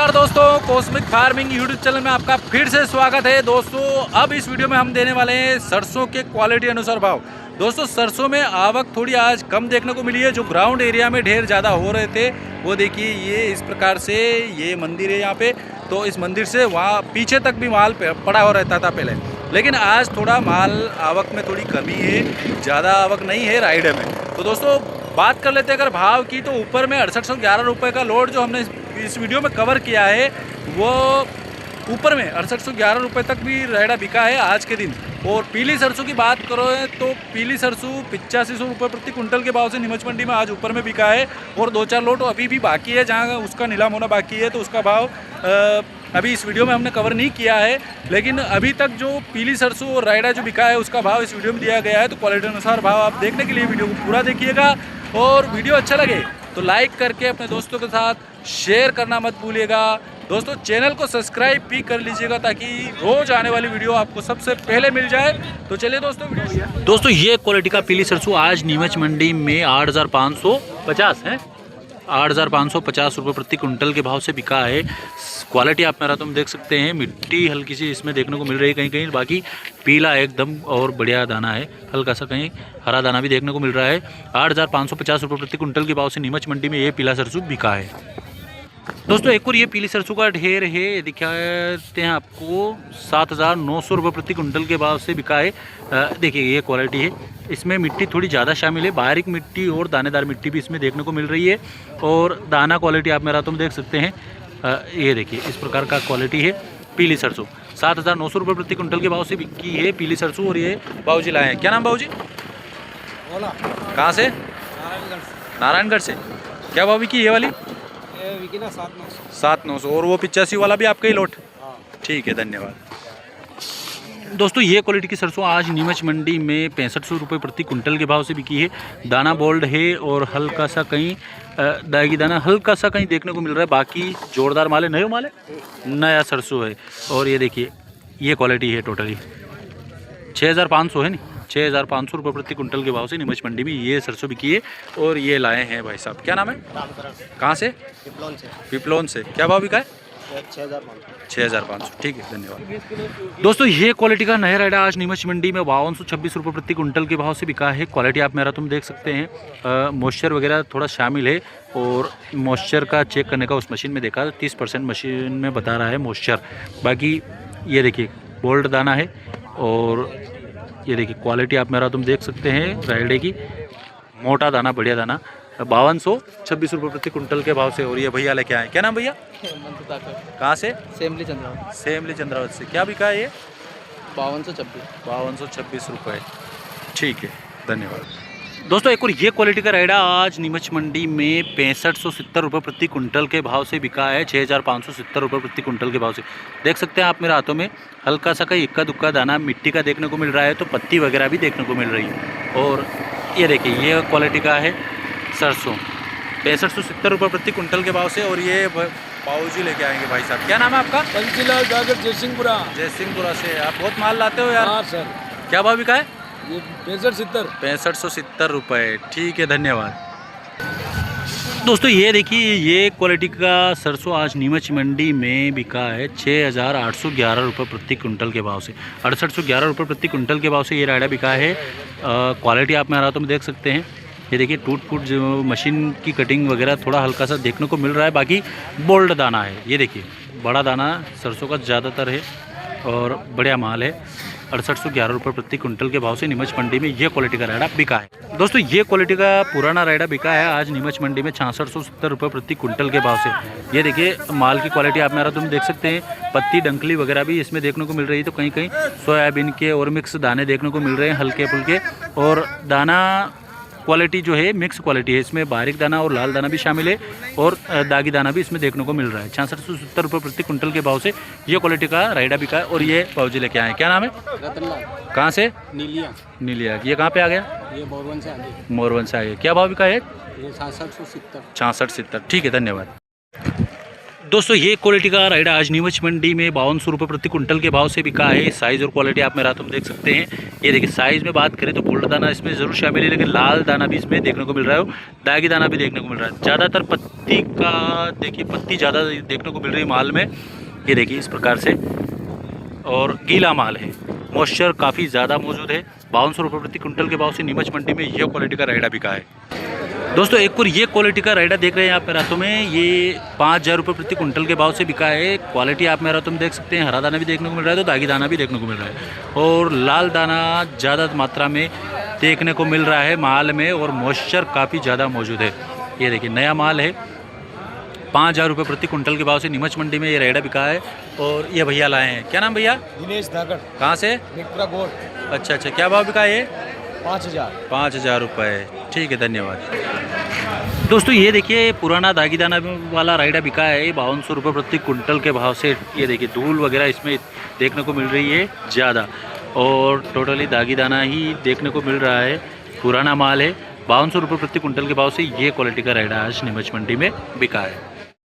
नमस्कार दोस्तों, cosmic farming YouTube channel में आपका फिर से स्वागत है। दोस्तों अब इस वीडियो में हम देने वाले हैं सरसों के क्वालिटी अनुसार भाव। दोस्तों सरसों में आवक थोड़ी आज कम देखने को मिली है। जो ग्राउंड एरिया में ढेर ज़्यादा हो रहे थे वो देखिए, ये इस प्रकार से ये मंदिर है यहाँ पे, तो इस मंदिर से वहाँ पीछे तक भी माल पड़ा हो रहता था पहले, लेकिन आज थोड़ा माल आवक में थोड़ी कमी है, ज़्यादा आवक नहीं है राइडर में। तो दोस्तों बात कर लेते हैं अगर भाव की, तो ऊपर में 6811 रुपये का लोड जो हमने इस वीडियो में कवर किया है वो ऊपर में 6811 रुपये तक भी रेड़ा बिका है आज के दिन। और पीली सरसों की बात करो तो पीली सरसों 8500 रुपये प्रति कुंटल के भाव से नीमच मंडी में आज ऊपर में बिका है। और 2-4 लोड अभी भी बाकी है जहाँ उसका नीलाम होना बाकी है, तो उसका भाव अभी इस वीडियो में हमने कवर नहीं किया है। लेकिन अभी तक जो पीली सरसों और रायडा जो बिका है उसका भाव इस वीडियो में दिया गया है। तो क्वालिटी अनुसार भाव आप देखने के लिए वीडियो को पूरा देखिएगा, और वीडियो अच्छा लगे तो लाइक करके अपने दोस्तों के साथ शेयर करना मत भूलिएगा। दोस्तों चैनल को सब्सक्राइब भी कर लीजिएगा ताकि रोज आने वाली वीडियो आपको सबसे पहले मिल जाए। तो चलिए दोस्तों ये क्वालिटी का पीली सरसों आज नीमच मंडी में 8550 है, 8550 रुपये प्रति कुंटल के भाव से बिका है। क्वालिटी आप मेरा तुम देख सकते हैं, मिट्टी हल्की सी इसमें देखने को मिल रही है कहीं कहीं, बाकी पीला एकदम और बढ़िया दाना है, हल्का सा कहीं हरा दाना भी देखने को मिल रहा है। 8550 रुपये प्रति कुंटल के भाव से नीमच मंडी में ये पीला सरसों बिका है। दोस्तों एक और ये पीली सरसों का ढेर है, दिखाते हैं आपको, 7900 रुपये प्रति कुंटल के भाव से बिका है। देखिए ये क्वालिटी है, इसमें मिट्टी थोड़ी ज़्यादा शामिल है, बारीक मिट्टी और दानेदार मिट्टी भी इसमें देखने को मिल रही है। और दाना क्वालिटी आप मेरा तुम देख सकते हैं, ये देखिए इस प्रकार का क्वालिटी है। पीली सरसों 7900 रुपये प्रति कुंटल के भाव से बिकी है पीली सरसों। और ये बाबूजी लाए हैं, क्या नाम बाबूजी? कहाँ से? नारायणगढ़ से। क्या भाव बिकी ये वाली? 7900। और वो 85 वाला भी आपका ही लोट? ठीक है, धन्यवाद। दोस्तों ये क्वालिटी की सरसों आज नीमच मंडी में 6500 रुपये प्रति कुंटल के भाव से बिकी है। दाना बोल्ड है और हल्का सा कहीं दागी दाना हल्का सा कहीं देखने को मिल रहा है, बाकी जोरदार माल है, नया सरसों है। और ये देखिए ये क्वालिटी है, टोटली 6500 है नहीं, 6500 रुपये प्रति कुंटल के भाव से नीमच मंडी में ये सरसों बिकी है। और ये लाए हैं भाई साहब, क्या नाम है? कहाँ से? पिपलोन से। क्या भाव बिका है? 6500। ठीक है, धन्यवाद। दोस्तों ये क्वालिटी का नया रायडा आज नीमच मंडी में 5226 रुपये प्रति कुंटल के भाव से बिका है। क्वालिटी आप मेरा तुम देख सकते हैं, मॉइस्चर वगैरह थोड़ा शामिल है। और मॉइस्चर का चेक करने का उस मशीन में देखा, 30% मशीन में बता रहा है मॉइस्चर। बाकी ये देखिए बोल्ड दाना है। और ये देखिए क्वालिटी आप मेरा तुम देख सकते हैं रायडे की, मोटा दाना, बढ़िया दाना, 5226 रुपये प्रति कुंटल के भाव से। और ये भैया लेके आए, क्या नाम भैया? कहाँ से? सेमली चंद्रावत से। क्या बिका है ये? 5226 रुपये। ठीक है, धन्यवाद। दोस्तों एक और ये क्वालिटी का रायडा आज नीमच मंडी में 6570 रुपये प्रति कुंटल के भाव से बिका है, 6570 रुपये प्रति कुंटल के भाव से। देख सकते हैं आप मेरे हाथों में हल्का सा कहीं इक्का दुक्का दाना मिट्टी का देखने को मिल रहा है, तो पत्ती वगैरह भी देखने को मिल रही है। और ये देखिए ये क्वालिटी का है सरसों, 6570 रुपये प्रति कुंटल के भाव से। और ये बाबूजी लेके आएंगे भाई साहब, क्या नाम है आपका? पंचीलाल सागर जयसिंहपुरा से। आप बहुत माल लाते हो यार। हाँ सर। क्या भाव बिका है? ये 6570 रुपये। ठीक है, धन्यवाद। दोस्तों ये देखिए ये क्वालिटी का सरसों आज नीमच मंडी में बिका है 6811 रुपये प्रति कुंटल के भाव से, 6811 रुपये प्रति कुंटल के भाव से ये रायडा बिका है। क्वालिटी आप मेरे हाथों में देख सकते हैं, ये देखिए टूट फूट जो मशीन की कटिंग वगैरह थोड़ा हल्का सा देखने को मिल रहा है, बाकी बोल्ड दाना है। ये देखिए बड़ा दाना सरसों का ज़्यादातर है और बढ़िया माल है। 6811 रुपये प्रति कुंटल के भाव से नीमच मंडी में ये क्वालिटी का रायडा बिका है। दोस्तों ये क्वालिटी का पुराना रायडा बिका है आज नीमच मंडी में 6670 रुपये प्रति कुंटल के भाव से। ये देखिए माल की क्वालिटी आप मेरा तुम देख सकते हैं, पत्ती डंकली वगैरह भी इसमें देखने को मिल रही है, तो कहीं कहीं सोयाबीन के और मिक्स दाने देखने को मिल रहे हैं, हल्के फुल्के। और दाना क्वालिटी जो है मिक्स क्वालिटी है, इसमें बारीक दाना और लाल दाना भी शामिल है, और दागी दाना भी इसमें देखने को मिल रहा है। 6670 रुपये प्रति कुंटल के भाव से ये क्वालिटी का रायडा बिका है। और ये बाबूजी लेके आए, क्या नाम है? रतनलाल। कहाँ से? नीलिया। ये कहाँ पे आ गया? ये मोरवन से आ गया। क्या भाव बिका है? ये 6670। 6670। ठीक है, धन्यवाद। दोस्तों ये क्वालिटी का राइडा आज नीमच मंडी में 5200 रुपये प्रति कुंटल के भाव से बिका है। साइज़ और क्वालिटी आप मेरे हाथों में देख सकते हैं। ये देखिए साइज़ में बात करें तो गोल्ड दाना इसमें ज़रूर शामिल है, लेकिन लाल दाना भी इसमें देखने को मिल रहा है, दागी दाना भी देखने को मिल रहा है। ज़्यादातर पत्ती का देखिए, पत्ती ज़्यादा देखने को मिल रही है माल में। ये देखिए इस प्रकार से, और गीला माल है, मॉइस्चर काफ़ी ज़्यादा मौजूद है। 5200 रुपये प्रति कुंटल के भाव से नीमच मंडी में यह क्वालिटी का राइडा बिका है। दोस्तों एक और ये क्वालिटी का राइडा देख रहे हैं आप मेरे हाथों में, ये 5000 रुपये प्रति कुंटल के भाव से बिका है। क्वालिटी आप मेरे हाथों में देख सकते हैं, हरा दाना भी देखने को मिल रहा है, तो दागी दाना भी देखने को मिल रहा है, और लाल दाना ज़्यादा मात्रा में देखने को मिल रहा है माल में, और मॉइस्चर काफ़ी ज़्यादा मौजूद है। ये देखिए नया माल है, 5000 रुपये प्रति कुंटल के भाव से नीमच मंडी में ये राइडा बिका है। और ये भैया लाए हैं, क्या नाम भैया? दिनेश धाकड़। कहाँ से? मित्रा गोल्ड। अच्छा, क्या भाव बिका है? 5000 रुपये। ठीक है, धन्यवाद। दोस्तों ये देखिए पुराना दागी दाना वाला राइडा बिका है 5200 रुपये प्रति कुंटल के भाव से। ये देखिए धूल वगैरह इसमें देखने को मिल रही है ज़्यादा, और टोटली दागी दाना ही देखने को मिल रहा है। पुराना माल है, 5200 रुपये प्रति कुंटल के भाव से ये क्वालिटी का राइडा आज नीमच मंडी में बिका है।